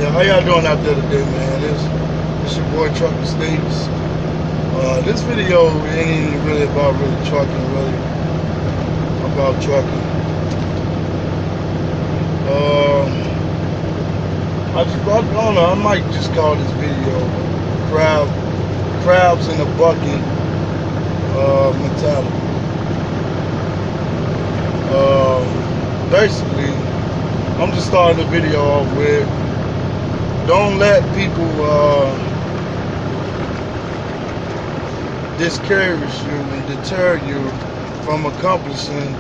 Yeah, how y'all doing out there today, man? It's your boy Trucker States. This video ain't even really about really trucking, really about trucking. I don't know, I might just call this video crabs in a bucket mentality. Basically, I'm just starting the video off with, don't let people discourage you and deter you from accomplishing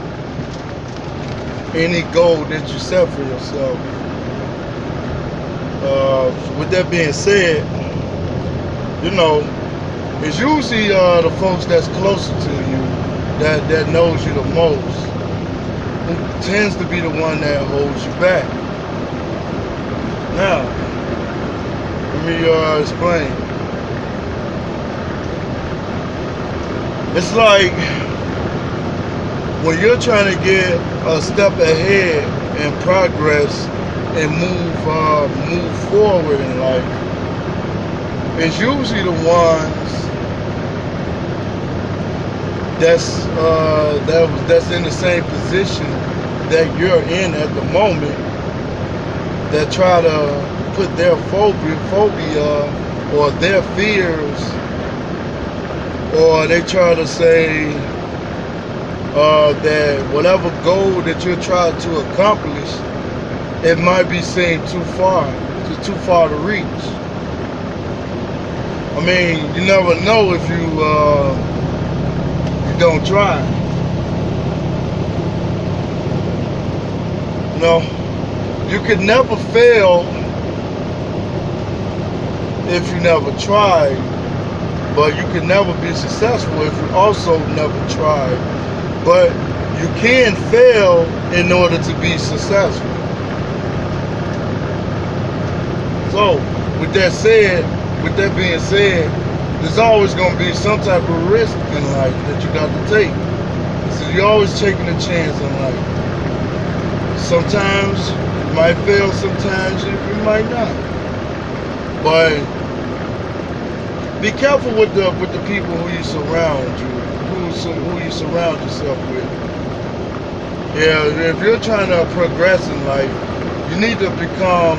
any goal that you set for yourself. With that being said, you know, it's usually the folks that's closer to you that knows you the most who tends to be the one that holds you back. Now, let me explain. It's like when you're trying to get a step ahead and progress and move forward in life, it's usually the ones that's in the same position that you're in at the moment that try to put their phobia or their fears, or they try to say that whatever goal that you're trying to accomplish, it might be seen too far to reach. I mean, you never know if you don't try. You know, you could never fail if you never tried, but you can never be successful if you also never tried. But you can fail in order to be successful. So, with that being said, there's always going to be some type of risk in life that you got to take. So you're always taking a chance in life. Sometimes you might fail, sometimes you might not. But be careful with the people who you surround yourself with. Yeah, if you're trying to progress in life, you need to become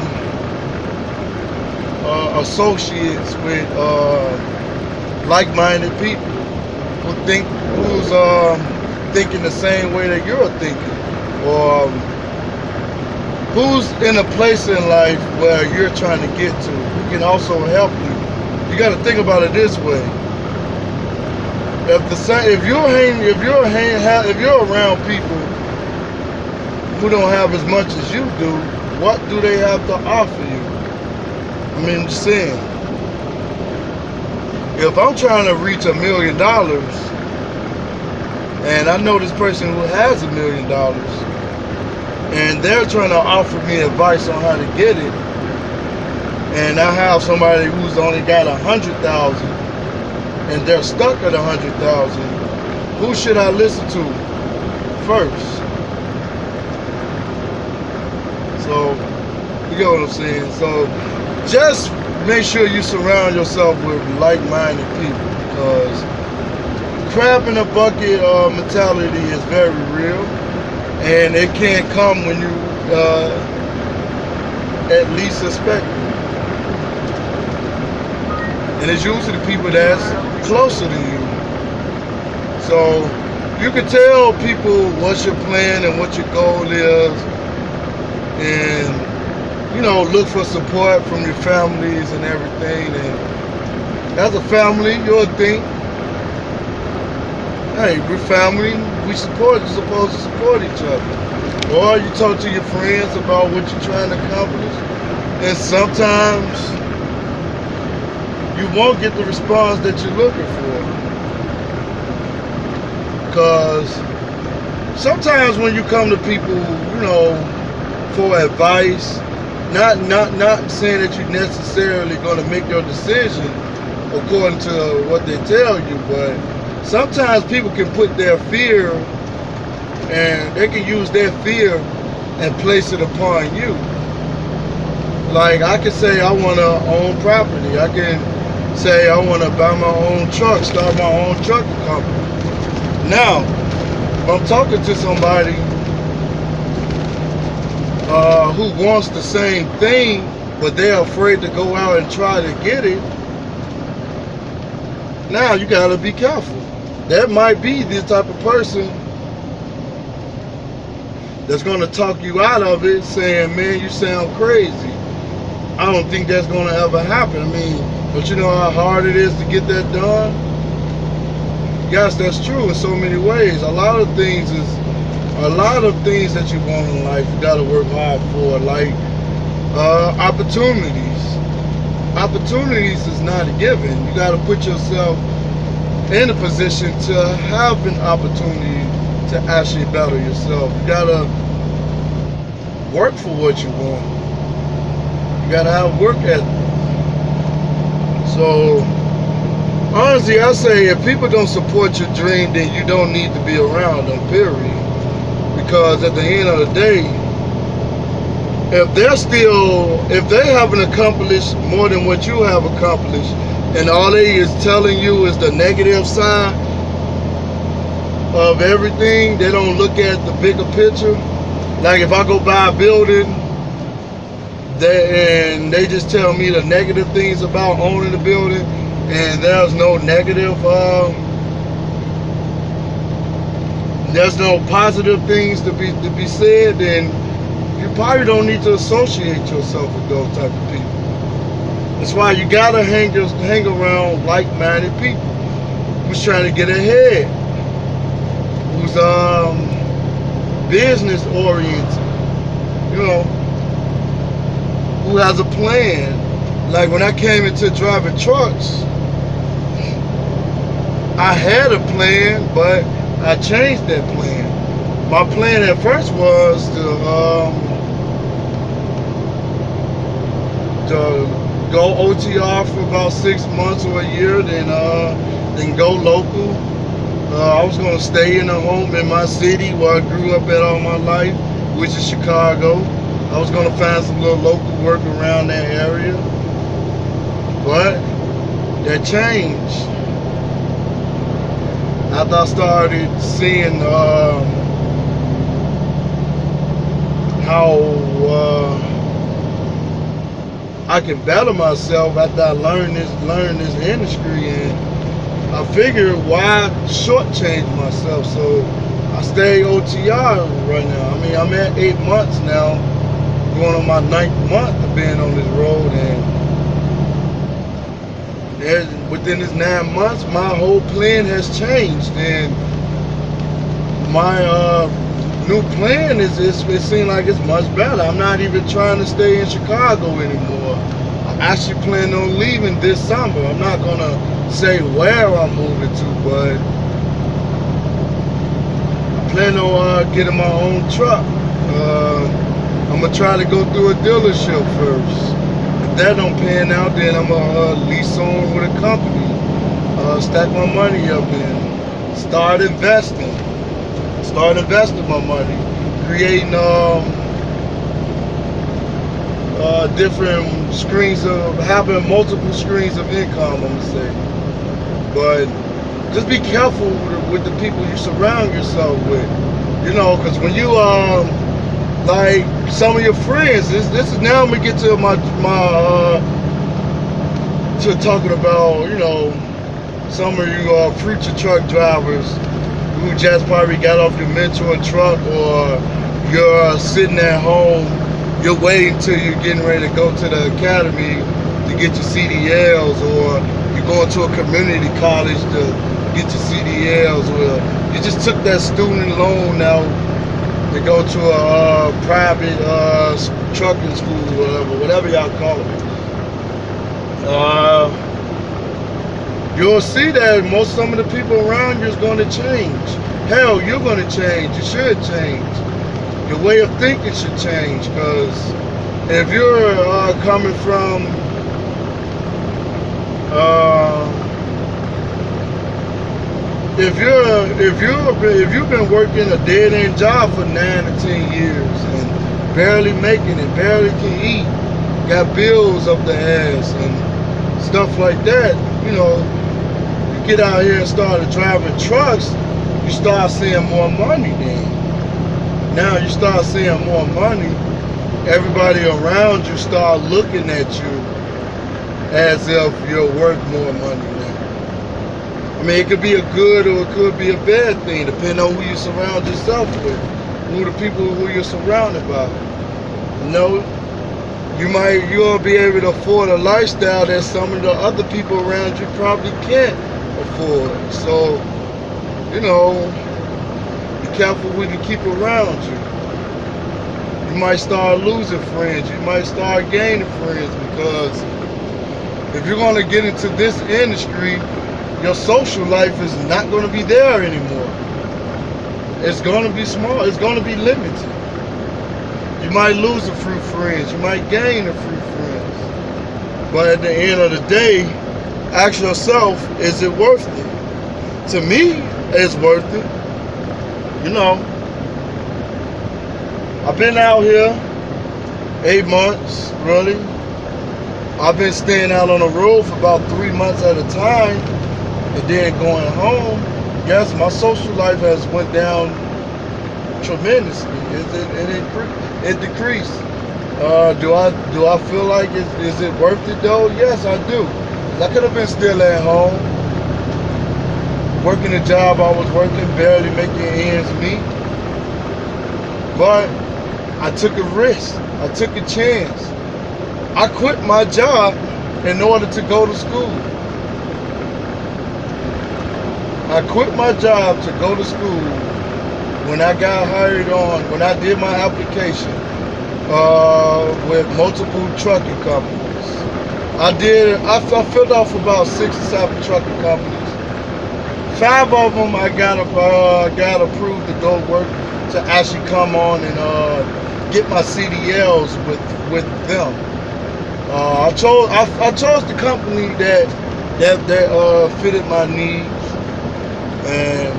associates with like-minded people who's thinking the same way that you're thinking, or who's in a place in life where you're trying to get to, who can also help you. You got to think about it this way: if you're around people who don't have as much as you do, what do they have to offer you? I mean, I'm just saying, if I'm trying to reach $1 million and I know this person who has $1 million and they're trying to offer me advice on how to get it, and I have somebody who's only got 100,000 and they're stuck at 100,000, who should I listen to first? So, you get what I'm saying? So, just make sure you surround yourself with like-minded people, because crab in a bucket mentality is very real, and it can't come when you at least suspect it. And it's usually the people that's closer to you. So you can tell people what's your plan and what your goal is, and you know, look for support from your families and everything. And as a family, you'll think, hey, we're family, we're supposed to support each other. Or you talk to your friends about what you're trying to accomplish, and sometimes you won't get the response that you're looking for. Because sometimes when you come to people, you know, for advice, not saying that you're necessarily going to make your decision according to what they tell you, but sometimes people can put their fear, and they can use their fear and place it upon you. Like I can say I want to own property. I can say I want to buy my own truck, start my own trucking company. Now, if I'm talking to somebody who wants the same thing, but they're afraid to go out and try to get it, now you gotta be careful. That might be the type of person that's gonna talk you out of it, saying, man, you sound crazy. I don't think that's gonna ever happen. I mean, but you know how hard it is to get that done? Yes, that's true in so many ways. A lot of things that you want in life, you gotta work hard for, like opportunities. Opportunities is not a given. You gotta put yourself in a position to have an opportunity to actually better yourself. You gotta work for what you want. You gotta have work ethic. So honestly, I say if people don't support your dream, then you don't need to be around them, period. Because at the end of the day, if they haven't accomplished more than what you have accomplished, and all they is telling you is the negative side of everything, they don't look at the bigger picture. Like if I go buy a building, and they just tell me the negative things about owning the building, and there's no negative, there's no positive things to be said, then you probably don't need to associate yourself with those type of people. That's why you gotta hang around like-minded people who's trying to get ahead, who's business oriented, you know, who has a plan. Like when I came into driving trucks, I had a plan, but I changed that plan. My plan at first was to go OTR for about 6 months or a year, then go local. I was gonna stay in a home in my city where I grew up at all my life, which is Chicago. I was gonna find some little local work around that area, but that changed after I started seeing how I can better myself after I learned this industry, and I figured why shortchange myself. So I stay OTR right now. I mean, I'm at 8 months now, going on my 9th month of being on this road, and within this 9 months, my whole plan has changed, and my new plan it seems like it's much better. I'm not even trying to stay in Chicago anymore. I'm actually planning on leaving this summer. I'm not gonna say where I'm moving to, but I plan on getting my own truck. I'm gonna try to go through a dealership first. If that don't pan out, then I'm gonna lease on with a company, stack my money up and start investing my money, creating different streams of, having multiple streams of income, I'm gonna say. But just be careful with the people you surround yourself with, you know, because when you like some of your friends, this is now I'm gonna get to to talking about, you know, some of you future truck drivers who just probably got off your mentor truck, or you're sitting at home, you're waiting till you're getting ready to go to the academy to get your CDLs, or you're going to a community college to get your CDLs, or you just took that student loan out to go to a private trucking school, whatever y'all call it. You'll see that some of the people around you is going to change. Hell, you're going to change. You should change. Your way of thinking should change, because if you're coming from if you've been working a dead-end job for 9 to 10 years and barely making it, barely can eat, got bills up the ass and stuff like that, you know, you get out here and start driving trucks, you start seeing more money then. Now you start seeing more money, everybody around you start looking at you as if you're worth more money now. I mean, it could be a good or it could be a bad thing, depending on who you surround yourself with, who the people who you're surrounded by. You know, you're gonna be able to afford a lifestyle that some of the other people around you probably can't afford. So, you know, be careful who you keep around you. You might start losing friends. You might start gaining friends, because if you're gonna get into this industry, your social life is not gonna be there anymore. It's gonna be small. It's gonna be limited. You might lose a few friends, you might gain a few friends. But at the end of the day, ask yourself, is it worth it? To me, it's worth it. You know, I've been out here 8 months, really. I've been staying out on the road for about 3 months at a time, and then going home. Yes, my social life has went down tremendously. It decreased. Do I feel like is it worth it though? Yes, I do. I could have been still at home, working a job I was working, barely making ends meet. But I took a risk. I took a chance. I quit my job in order to go to school. I quit my job to go to school. When I got hired on, when I did my application with multiple trucking companies, I filled off about 6 or 7 trucking companies. 5 of them I got approved to go work, to actually come on and get my CDLs with them. I chose the company that fitted my needs, and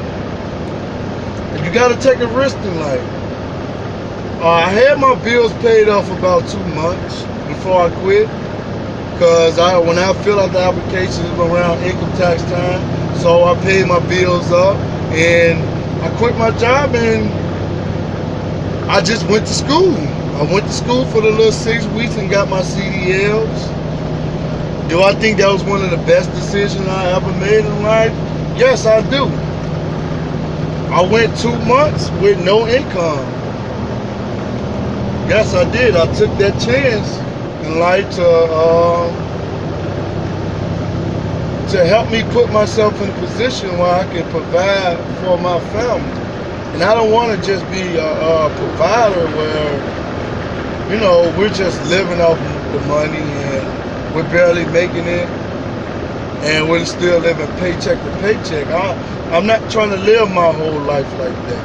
you gotta take a risk in life. I had my bills paid off about 2 months before I quit, because when I filled out the application, it was around income tax time, so I paid my bills up, and I quit my job, and I just went to school. I went to school for the little 6 weeks and got my CDLs. Do I think that was one of the best decisions I ever made in life? Yes, I do. I went 2 months with no income. Yes, I did. I took that chance in life to help me put myself in a position where I can provide for my family. And I don't want to just be a provider where, you know, we're just living off the money and we're barely making it, and we're still living paycheck to paycheck. I'm not trying to live my whole life like that.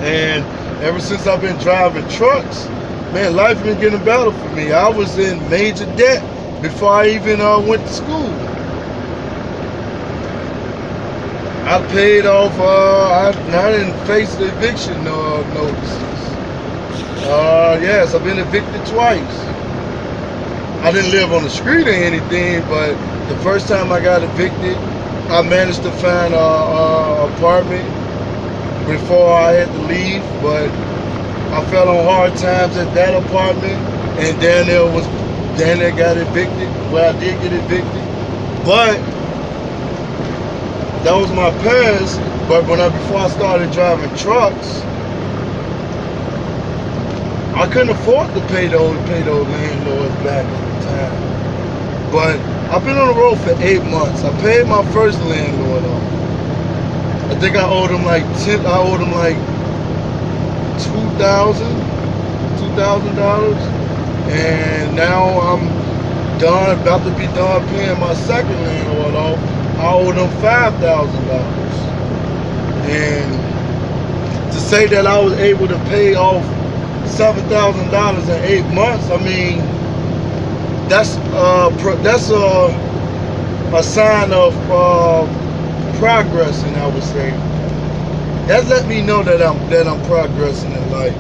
And ever since I've been driving trucks, man, life been getting better for me. I was in major debt before I even went to school. I paid off, I didn't face the eviction notices. Yes, I've been evicted twice. I didn't live on the street or anything, but the first time I got evicted, I managed to find an apartment before I had to leave, but I fell on hard times at that apartment, and Daniel got evicted. Well, I did get evicted, but that was my past. But before I started driving trucks, I couldn't afford to pay those landlords back at the time. But I've been on the road for 8 months. I paid my first landlord off. I think I owed him like $2,000, and now I'm about to be done paying my second landlord off. I owed him $5,000, and to say that I was able to pay off $7,000 in 8 months, I mean, that's a sign of progressing, I would say. That let me know that I'm progressing in life.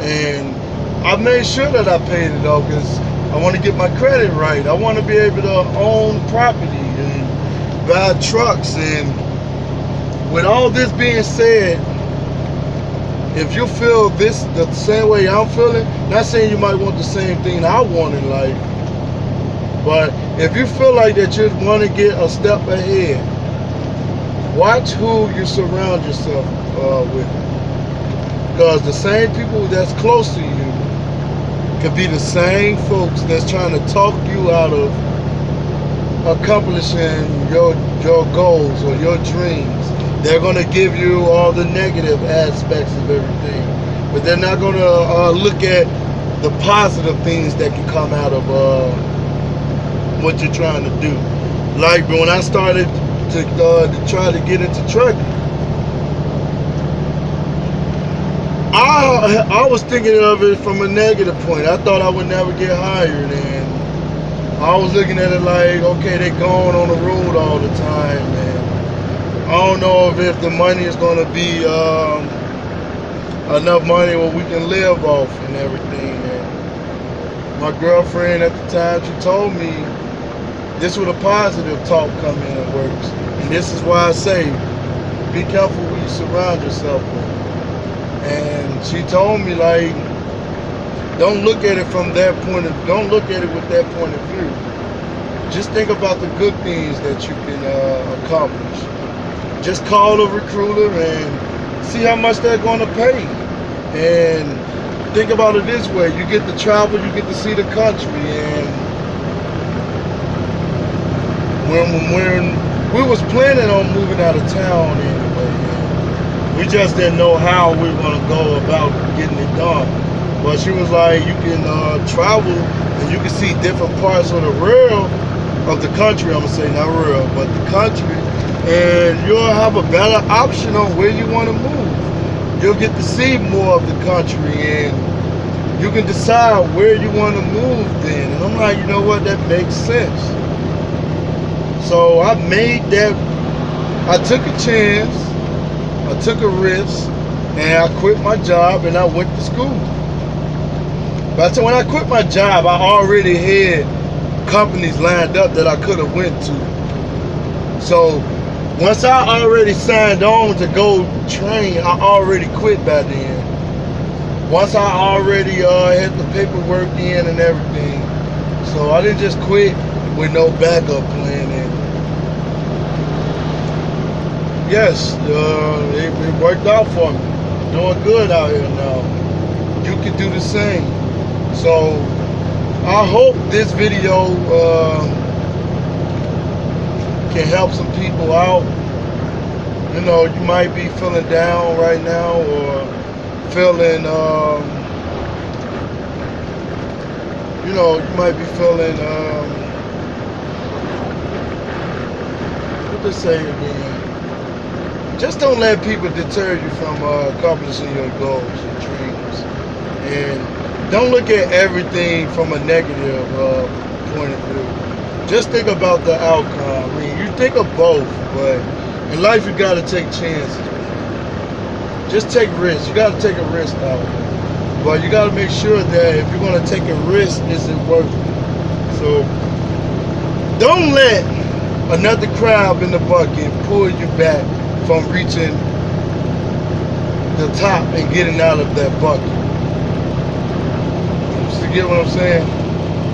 And I made sure that I paid it off because I want to get my credit right. I want to be able to own property and buy trucks. And with all this being said, if you feel this the same way I'm feeling, not saying you might want the same thing I want in life, but if you feel like that you want to get a step ahead, watch who you surround yourself with. Because the same people that's close to you could be the same folks that's trying to talk you out of accomplishing your goals or your dreams. They're going to give you all the negative aspects of everything, but they're not going to look at the positive things that can come out of what you're trying to do. Like when I started to try to get into trucking, I was thinking of it from a negative point. I thought I would never get hired, and I was looking at it like, okay, they're going on the road all the time, and I don't know if the money is going to be enough money where we can live off and everything. And my girlfriend at the time, she told me this was a positive talk come in and works. And this is why I say, be careful who you surround yourself with. And she told me, like, don't look at it from that point of, don't look at it with that point of view. Just think about the good things that you can accomplish. Just call a recruiter and see how much they're going to pay. And think about it this way: you get to travel, you get to see the country. And when we was planning on moving out of town anyway, we just didn't know how we were going to go about getting it done. But she was like, you can travel and you can see different parts of the country. I'm going to say not rural, but the country. And you'll have a better option on where you want to move. You'll get to see more of the country and you can decide where you want to move then. And I'm like, you know what, that makes sense. So I made that, I took a chance, I took a risk, and I quit my job and I went to school. But when I quit my job, I already had companies lined up that I could have went to. So once I already signed on to go train, I already quit by then. Once I already had the paperwork in and everything. So I didn't just quit with no backup plan. And yes, it worked out for me. Doing good out here now. You can do the same. So I hope this video can help some people out. You know, you might be feeling down right now or feeling, you know, you might be feeling, what they say again? Just don't let people deter you from accomplishing your goals and dreams. And don't look at everything from a negative point of view. Just think about the outcome. I mean, you think of both, but in life you gotta take chances. Just take risks. You gotta take a risk out. But you gotta make sure that if you're gonna take a risk, is it worth it? So don't let another crab in the bucket pull you back from reaching the top and getting out of that bucket. You get what I'm saying?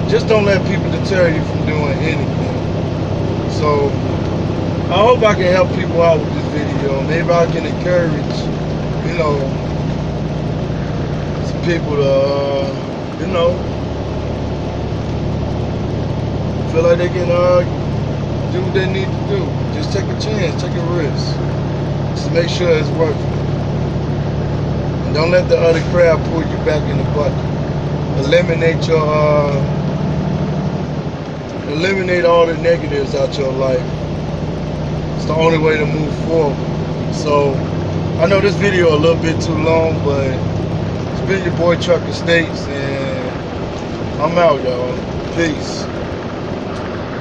Just don't let people deter you from doing anything. So I hope I can help people out with this video. Maybe I can encourage, you know, some people to, you know, feel like they can do what they need to do. Just take a chance, take a risk. Just make sure it's worth it. And don't let the other crowd pull you back in the bucket. Eliminate your, eliminate all the negatives out your life. It's the only way to move forward. So I know this video a little bit too long, but it's been your boy Trucker States, and I'm out, y'all. Peace.